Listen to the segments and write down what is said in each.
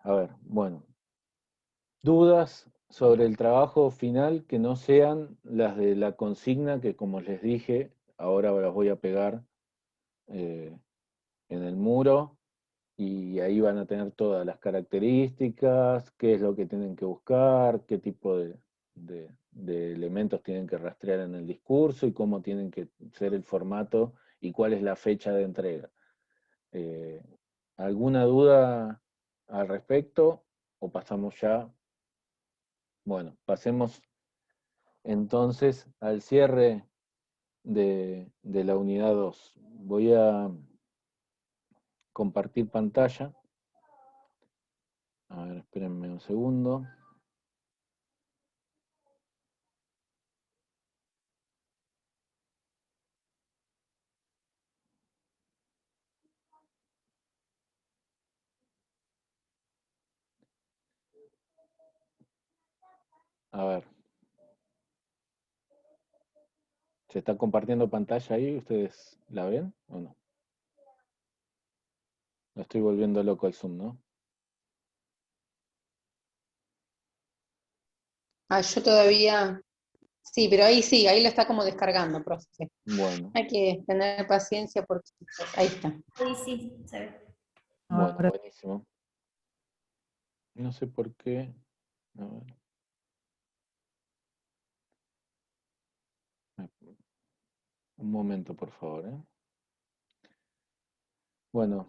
A ver, bueno. Dudas sobre el trabajo final que no sean las de la consigna que, como les dije, ahora las voy a pegar eh, en el muro y ahí van a tener todas las características, qué es lo que tienen que buscar, qué tipo de elementos tienen que rastrear en el discurso y cómo tienen que ser el formato y cuál es la fecha de entrega. Eh, ¿Alguna duda al respecto o pasamos ya? Bueno, pasemos entonces al cierre de la unidad 2. Voy a compartir pantalla. A ver, espérenme un segundo. A ver, ¿se está compartiendo pantalla ahí? ¿Ustedes la ven o no? Lo estoy volviendo loco el Zoom, ¿no? Ah, yo todavía, sí, pero ahí sí, ahí lo está como descargando, profe. Bueno, Hay que tener paciencia porque ahí está. Sí, sí, se ve. bueno, buenísimo. No sé por qué. A ver, un momento, por favor, ¿eh? Bueno,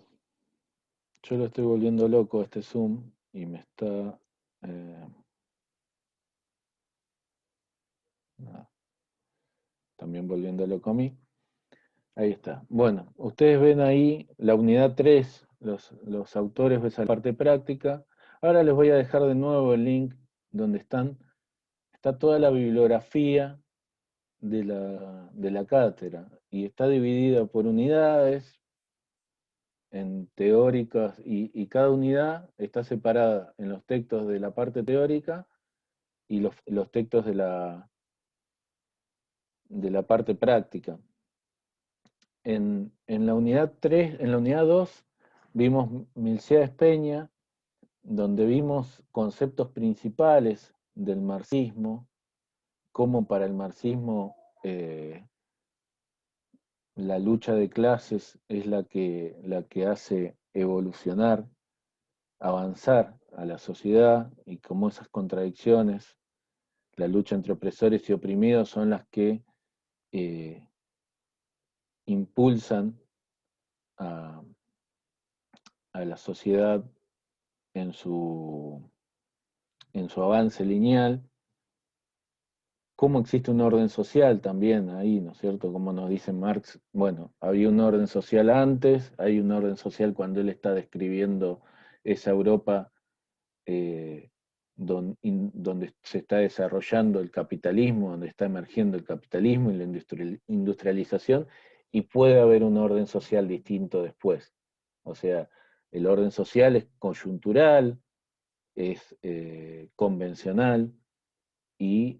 yo lo estoy volviendo loco este Zoom y me está... eh, nada, también volviendo loco a mí. Ahí está. Bueno, ustedes ven ahí la unidad 3, los autores de esa parte práctica. Ahora les voy a dejar de nuevo el link donde está toda la bibliografía de la cátedra y está dividida por unidades en teóricas y cada unidad está separada en los textos de la parte teórica y los textos de la parte práctica. En la unidad 3, en la unidad 2, vimos Milcea Espeña, donde vimos conceptos principales del marxismo, cómo para el marxismo la lucha de clases es la que hace evolucionar, avanzar a la sociedad y cómo esas contradicciones, la lucha entre opresores y oprimidos son las que eh, impulsan a, a la sociedad en su, en su avance lineal, cómo existe un orden social también ahí, ¿no es cierto? Como nos dice Marx, bueno, había un orden social antes, hay un orden social cuando él está describiendo esa Europa eh, donde se está desarrollando el capitalismo, donde está emergiendo el capitalismo y la industrialización, y puede haber un orden social distinto después. O sea, el orden social es coyuntural, es convencional y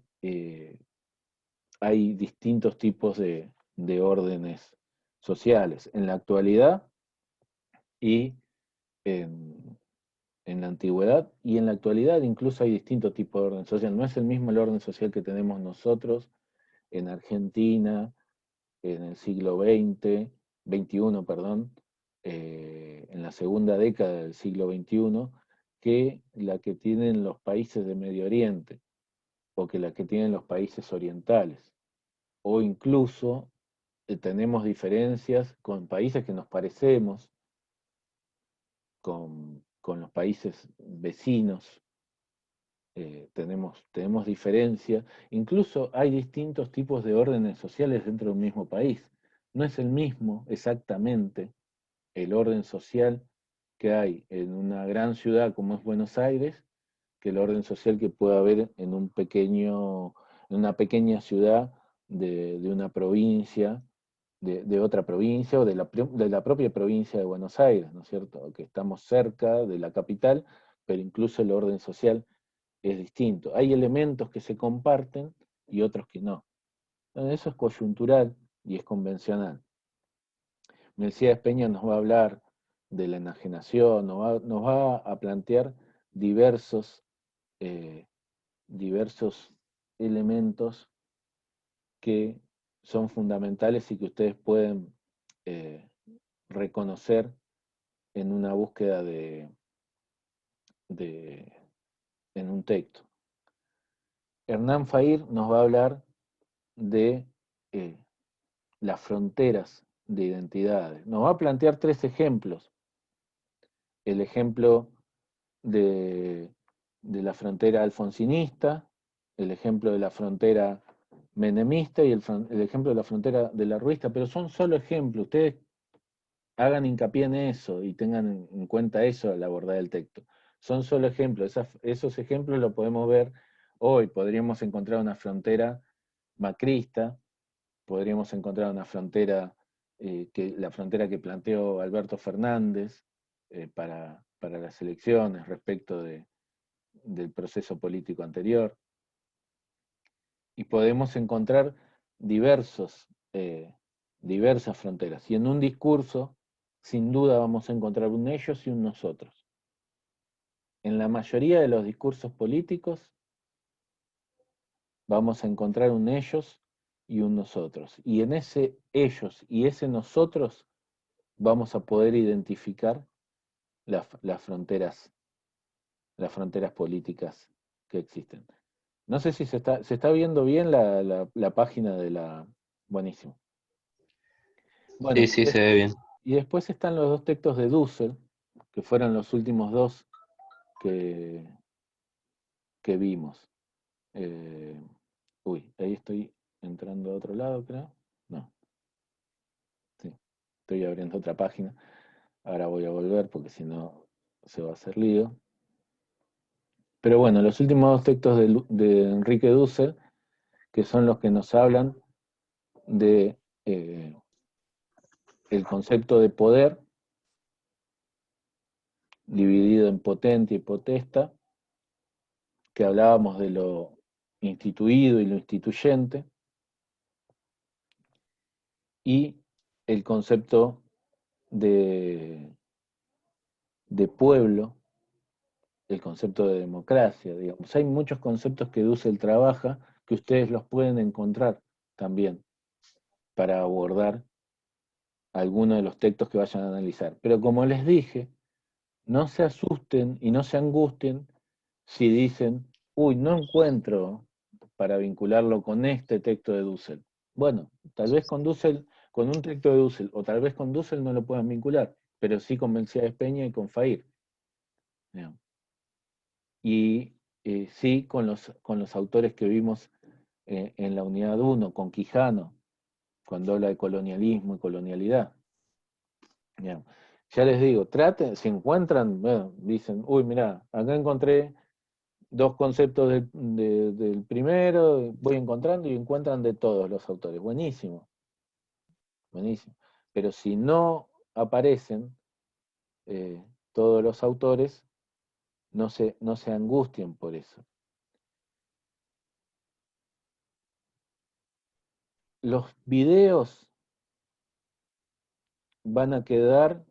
hay distintos tipos de órdenes sociales en la actualidad y en, en la antigüedad, y en la actualidad incluso hay distintos tipos de orden social. No es el mismo el orden social que tenemos nosotros en Argentina en el siglo XXI, perdón, en la segunda década del siglo XXI, que la que tienen los países de Medio Oriente o que la que tienen los países orientales. O incluso tenemos diferencias con países que nos parecemos, con los países vecinos, tenemos diferencias, incluso hay distintos tipos de órdenes sociales dentro de un mismo país. No es el mismo exactamente el orden social que hay en una gran ciudad como es Buenos Aires que el orden social que puede haber en una pequeña ciudad de una provincia, de otra provincia o de la propia provincia de Buenos Aires, ¿no es cierto? Que estamos cerca de la capital, pero incluso el orden social es distinto. Hay elementos que se comparten y otros que no. Entonces, eso es coyuntural y es convencional. Mercedes Peña nos va a hablar de la enajenación, nos va a plantear diversos, diversos elementos que son fundamentales y que ustedes pueden reconocer en una búsqueda en un texto. Hernán Fair nos va a hablar de las fronteras de identidades. Nos va a plantear 3 ejemplos. El ejemplo de la frontera alfonsinista, el ejemplo de la frontera menemista y el ejemplo de la frontera de la ruista, pero son solo ejemplos. Ustedes hagan hincapié en eso y tengan en cuenta eso al abordar el texto. Son solo ejemplos. Esos ejemplos los podemos ver hoy. Podríamos encontrar una frontera macrista, podríamos encontrar una frontera, la frontera que planteó Alberto Fernández para las elecciones respecto del proceso político anterior. Y podemos encontrar diversas fronteras. Y en un discurso, sin duda vamos a encontrar un ellos y un nosotros. En la mayoría de los discursos políticos vamos a encontrar un ellos y un nosotros. Y en ese ellos y ese nosotros vamos a poder identificar las fronteras políticas que existen. No sé si se está viendo bien la página de la... Buenísimo. Bueno, Sí, sí, se ve bien. y después están los 2 textos de Dussel, que fueron los últimos 2 que, que vimos. Ahí estoy entrando a otro lado, creo. No, sí, estoy abriendo otra página. Ahora voy a volver porque si no se va a hacer lío. Pero bueno, los últimos 2 textos de Enrique Dussel, que son los que nos hablan de el concepto de poder dividido en potente y potesta, que hablábamos de lo instituido y lo instituyente, y el concepto de pueblo, el concepto de democracia, digamos. Hay muchos conceptos que Dussel trabaja que ustedes los pueden encontrar también para abordar algunos de los textos que vayan a analizar. Pero como les dije, no se asusten y no se angustien si dicen, uy, no encuentro para vincularlo con este texto de Dussel. Bueno, tal vez con Dussel, con un texto de Dussel, o tal vez con Dussel no lo puedan vincular, pero sí con Melciades Peña y con Fair. Y sí con los autores que vimos en la unidad 1, con Quijano, cuando habla de colonialismo y colonialidad. Bien. Ya les digo, traten, si encuentran, bueno, dicen, uy, mirá, acá encontré 2 conceptos del primero, voy encontrando y encuentran de todos los autores. Buenísimo, buenísimo. Pero si no aparecen todos los autores, no se angustien por eso. Los videos van a quedar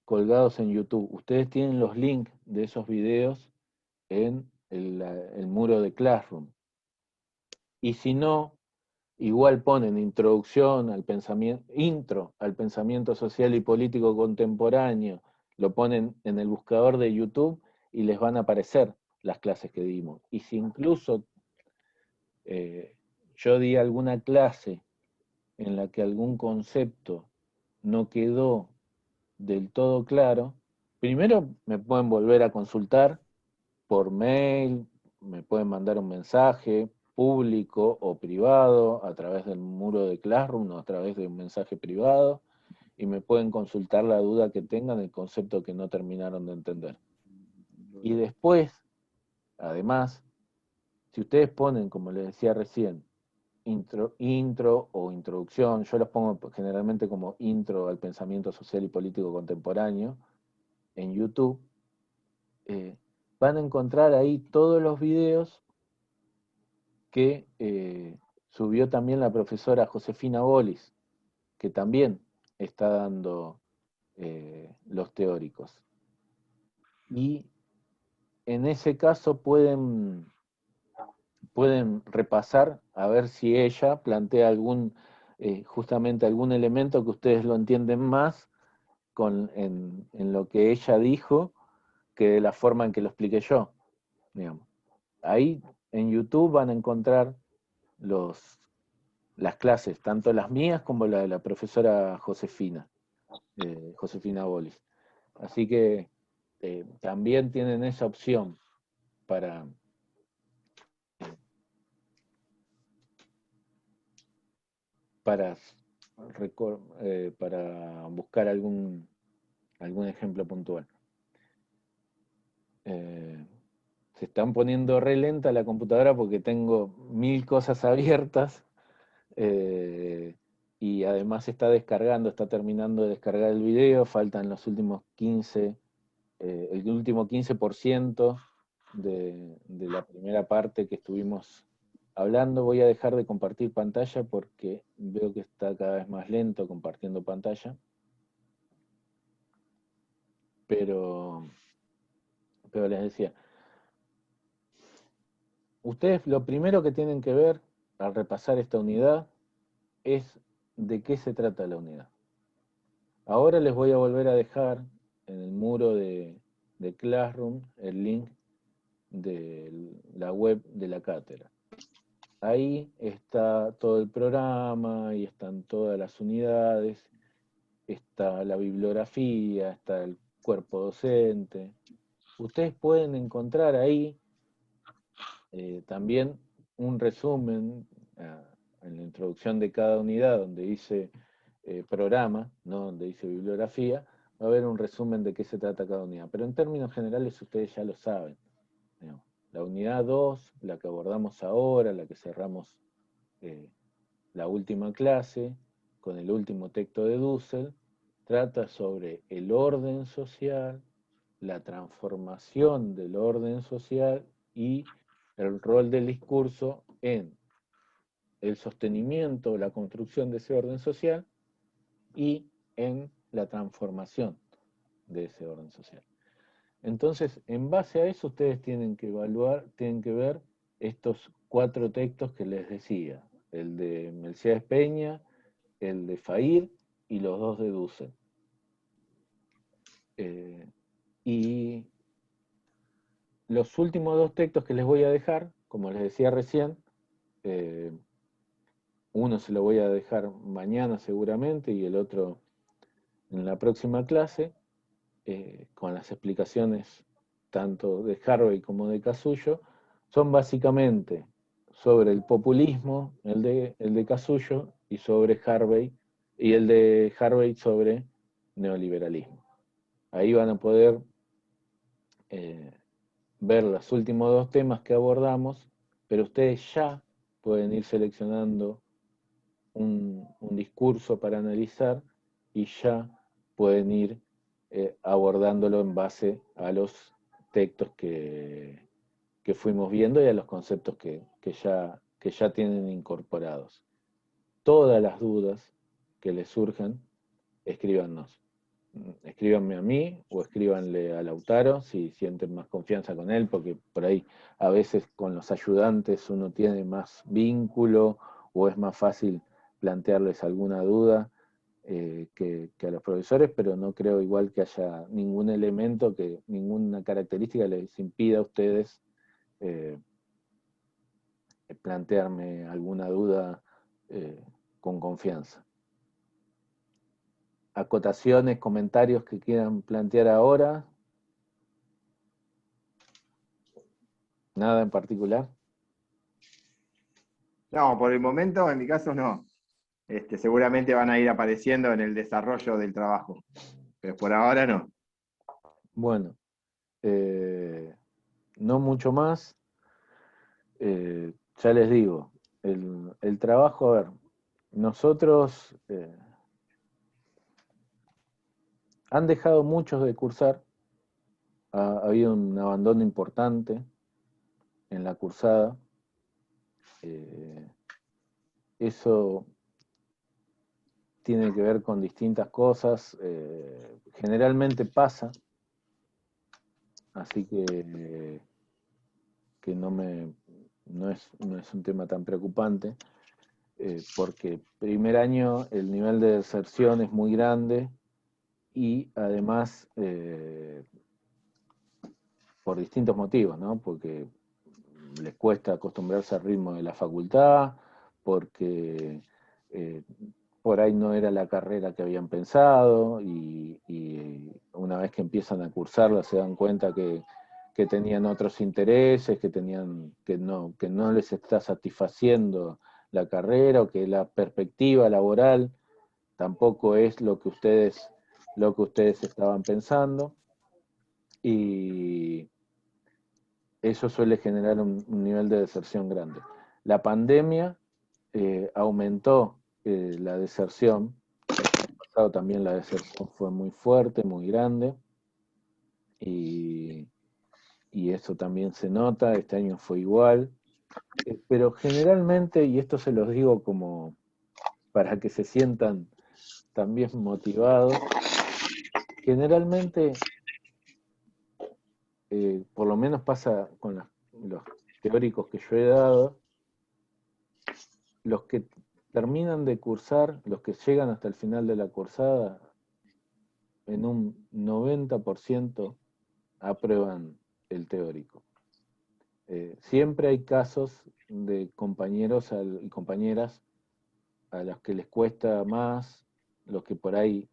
colgados en YouTube. Ustedes tienen los links de esos videos en el muro de Classroom. Y si no, igual ponen intro al pensamiento social y político contemporáneo, lo ponen en el buscador de YouTube y les van a aparecer las clases que dimos. Y si incluso yo di alguna clase en la que algún concepto no quedó del todo claro, primero me pueden volver a consultar por mail, me pueden mandar un mensaje público o privado a través del muro de Classroom o a través de un mensaje privado y me pueden consultar la duda que tengan, el concepto que no terminaron de entender. Y después, además, si ustedes ponen, como les decía recién, intro o introducción, yo los pongo generalmente como intro al pensamiento social y político contemporáneo en YouTube, van a encontrar ahí todos los videos que subió también la profesora Josefina Bolis, que también está dando los teóricos. Y en ese caso pueden repasar a ver si ella plantea justamente algún elemento que ustedes lo entienden más en lo que ella dijo que de la forma en que lo expliqué yo, digamos. Ahí en YouTube van a encontrar las clases, tanto las mías como la de la profesora Josefina Bolis. Así que también tienen esa opción para, para, para buscar algún ejemplo puntual. Se están poniendo re lenta la computadora porque tengo 1000 cosas abiertas y además está terminando de descargar el video, faltan los últimos 15, el último 15% de la primera parte que estuvimos hablando. Voy a dejar de compartir pantalla porque veo que está cada vez más lento compartiendo pantalla. Pero les decía, ustedes lo primero que tienen que ver al repasar esta unidad es de qué se trata la unidad. Ahora les voy a volver a dejar en el muro de Classroom el link de la web de la cátedra. Ahí está todo el programa y están todas las unidades, está la bibliografía, está el cuerpo docente. Ustedes pueden encontrar ahí también un resumen en la introducción de cada unidad donde dice programa, ¿no? Donde dice bibliografía, va a haber un resumen de qué se trata cada unidad. Pero en términos generales ustedes ya lo saben. Digamos. La unidad 2, la que abordamos ahora, la que cerramos la última clase, con el último texto de Dussel, trata sobre el orden social, la transformación del orden social y el rol del discurso en el sostenimiento, la construcción de ese orden social y en la transformación de ese orden social. Entonces, en base a eso, ustedes tienen que evaluar, tienen que ver estos 4 textos que les decía, el de Melciades Peña, el de Fair y los 2 de Dussel. Y los últimos 2 textos que les voy a dejar, como les decía recién, uno se lo voy a dejar mañana seguramente y el otro en la próxima clase, con las explicaciones tanto de Harvey como de Casullo, son básicamente sobre el populismo, el de Casullo, y sobre Harvey, y el de Harvey sobre neoliberalismo. Ahí van a poder ver los últimos 2 temas que abordamos, pero ustedes ya pueden ir seleccionando un discurso para analizar y ya pueden ir abordándolo en base a los textos que fuimos viendo y a los conceptos que ya tienen incorporados. Todas las dudas que les surjan, escríbanos. Escríbanme a mí o escríbanle a Lautaro si sienten más confianza con él, porque por ahí a veces con los ayudantes uno tiene más vínculo o es más fácil plantearles alguna duda que a los profesores, pero no creo igual que haya ningún elemento, ninguna característica les impida a ustedes plantearme alguna duda con confianza. Acotaciones, comentarios que quieran plantear ahora. ¿Nada en particular? No, por el momento, en mi caso, no. Seguramente van a ir apareciendo en el desarrollo del trabajo, pero por ahora no. Bueno, no mucho más. Ya les digo, el trabajo, a ver, nosotros han dejado muchos de cursar, ha habido un abandono importante en la cursada. Eso tiene que ver con distintas cosas. Generalmente pasa así que no es un tema tan preocupante, porque primer año el nivel de deserción es muy grande y además por distintos motivos, ¿no? Porque les cuesta acostumbrarse al ritmo de la facultad, porque por ahí no era la carrera que habían pensado y una vez que empiezan a cursarla se dan cuenta que tenían otros intereses, que no les está satisfaciendo la carrera o que la perspectiva laboral tampoco es lo que ustedes estaban pensando y eso suele generar un nivel de deserción grande. La pandemia aumentó la deserción. El año pasado también la deserción fue muy fuerte, muy grande, y, y eso también se nota, este año fue igual. Pero generalmente, y esto se los digo como para que se sientan también motivados, generalmente, por lo menos pasa con los teóricos que yo he dado, los que terminan de cursar, los que llegan hasta el final de la cursada, en un 90% aprueban el teórico. Siempre hay casos de compañeros y compañeras a los que les cuesta más, los que por ahí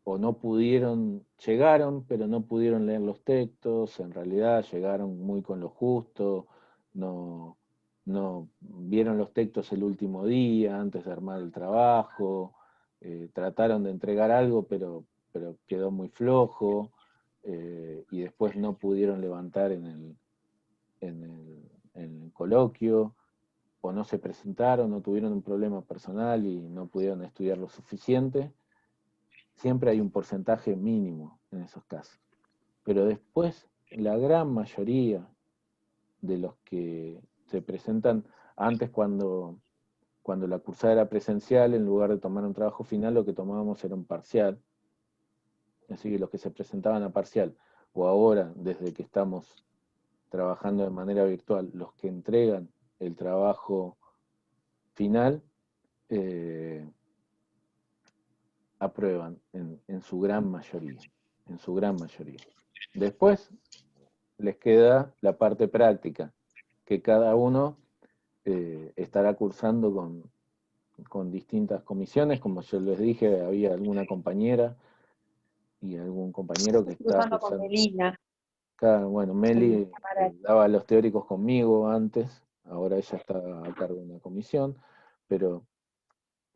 o no pudieron, llegaron, pero no pudieron leer los textos, en realidad llegaron muy con lo justo, no, no vieron los textos el último día, antes de armar el trabajo, trataron de entregar algo, pero quedó muy flojo, y después no pudieron levantar en el coloquio, o no se presentaron, o tuvieron un problema personal y no pudieron estudiar lo suficiente. Siempre hay un porcentaje mínimo en esos casos. Pero después, la gran mayoría de los que se presentan antes cuando la cursada era presencial, en lugar de tomar un trabajo final, lo que tomábamos era un parcial. Así que los que se presentaban a parcial, o ahora, desde que estamos trabajando de manera virtual, los que entregan el trabajo final, aprueban en su gran mayoría, en su gran mayoría. Después les queda la parte práctica, que cada uno estará cursando con distintas comisiones, como yo les dije, había alguna compañera y algún compañero que está Cruzando con cursando. Melina. Bueno, Meli daba los teóricos conmigo antes, ahora ella está a cargo de una comisión, pero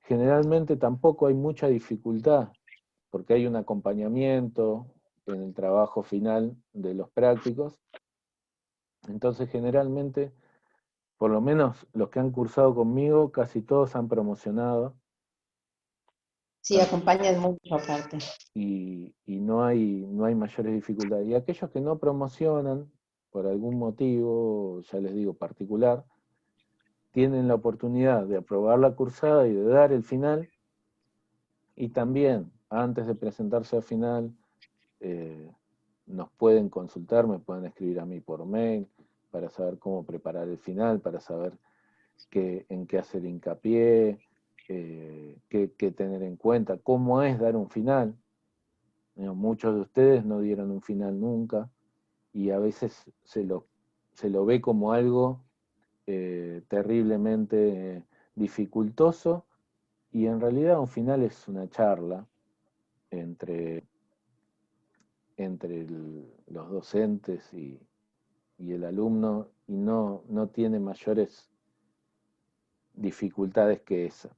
generalmente tampoco hay mucha dificultad, porque hay un acompañamiento en el trabajo final de los prácticos. Entonces, generalmente, por lo menos los que han cursado conmigo, casi todos han promocionado. Sí, acompañan mucho aparte. Y no hay mayores dificultades. Y aquellos que no promocionan, por algún motivo, ya les digo, particular, tienen la oportunidad de aprobar la cursada y de dar el final, y también, antes de presentarse al final, nos pueden consultar, me pueden escribir a mí por mail, para saber cómo preparar el final, para saber en qué hacer hincapié, qué tener en cuenta, cómo es dar un final. Muchos de ustedes no dieron un final nunca, y a veces se lo ve como algo terriblemente dificultoso, y en realidad un final es una charla entre los docentes y el alumno, y no tiene mayores dificultades que esa.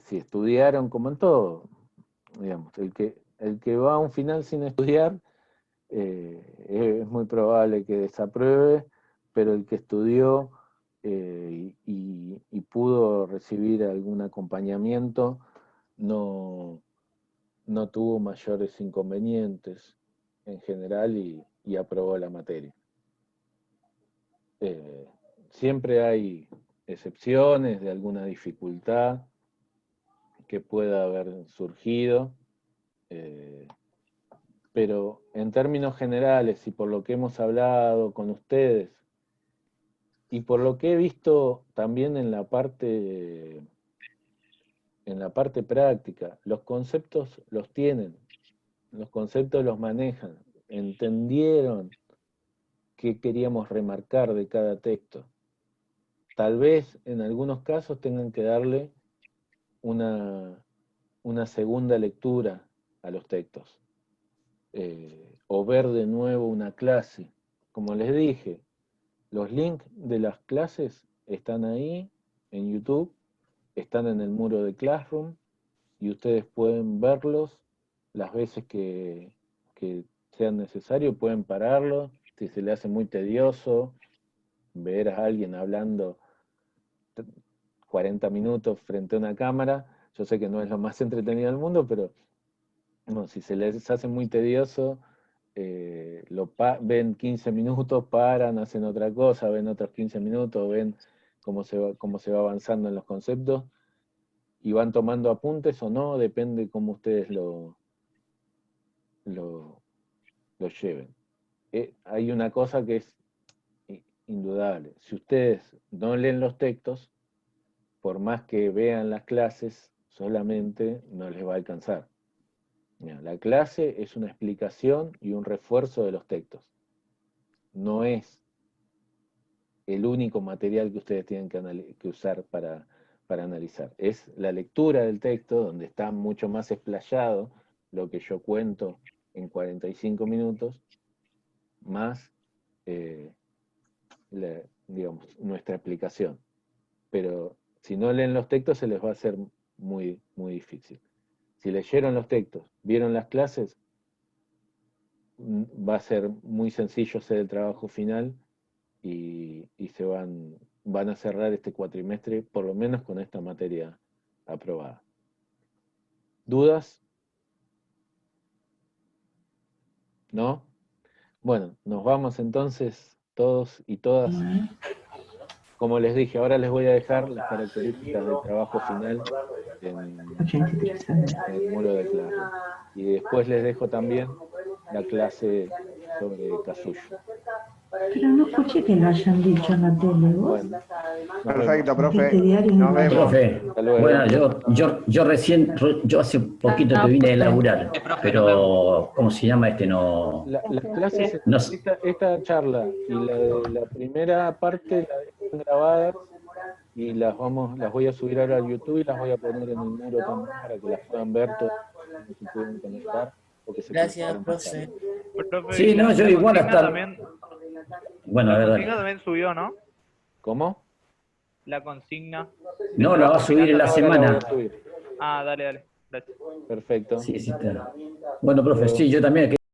Si estudiaron, como en todo, digamos, el que va a un final sin estudiar, es muy probable que desapruebe, pero el que estudió y pudo recibir algún acompañamiento no tuvo mayores inconvenientes en general y aprobó la materia. Siempre hay excepciones de alguna dificultad que pueda haber surgido, pero en términos generales y por lo que hemos hablado con ustedes, y por lo que he visto también en la parte práctica, los conceptos los tienen, los conceptos los manejan, entendieron qué queríamos remarcar de cada texto. Tal vez en algunos casos tengan que darle una segunda lectura a los textos, o ver de nuevo una clase. Como les dije, los links de las clases están ahí en YouTube, están en el muro de Classroom, y ustedes pueden verlos las veces que sean necesario, pueden pararlo, si se le hace muy tedioso ver a alguien hablando 40 minutos frente a una cámara. Yo sé que no es lo más entretenido del mundo, pero no, si se les hace muy tedioso, ven 15 minutos, paran, hacen otra cosa, ven otros 15 minutos, ven cómo se va avanzando en los conceptos, y van tomando apuntes o no, depende cómo ustedes lo lleven. Hay una cosa que es indudable: si ustedes no leen los textos, por más que vean las clases, solamente no les va a alcanzar. Mira, la clase es una explicación y un refuerzo de los textos. No es el único material que ustedes tienen que usar para analizar. Es la lectura del texto, donde está mucho más explayado lo que yo cuento en 45 minutos, más digamos, nuestra explicación. Pero si no leen los textos, se les va a hacer muy, muy difícil. Si leyeron los textos, vieron las clases, va a ser muy sencillo hacer el trabajo final, y se van a cerrar este cuatrimestre, por lo menos con esta materia aprobada. ¿Dudas? ¿No? Bueno, nos vamos entonces todos y todas. Como les dije, ahora les voy a dejar las características del trabajo final en el muro de clase. Y después les dejo también la clase sobre Casuyo. Pero no escuché que lo hayan dicho en la tele, ¿vos? Bueno, perfecto, profe. Este diario Nos no- vemos. Profe, bueno, yo hace poquito que vine de laburar, pero ¿cómo se llama este? No. Las clases, No sé. esta charla y la primera parte la dejan grabadas, y las voy a subir ahora al YouTube, y las voy a poner en el muro también para que las puedan ver todos los que se pueden conectar. Gracias, profe. Sí, no, yo igual hasta... También, bueno, a la ver, consigna dale. también subió, ¿no? ¿Cómo? La consigna. No, la va a subir en la Ahora la voy semana. a subir. Ah, dale. Gracias. Perfecto. Sí, está. Bueno, profe, sí, yo también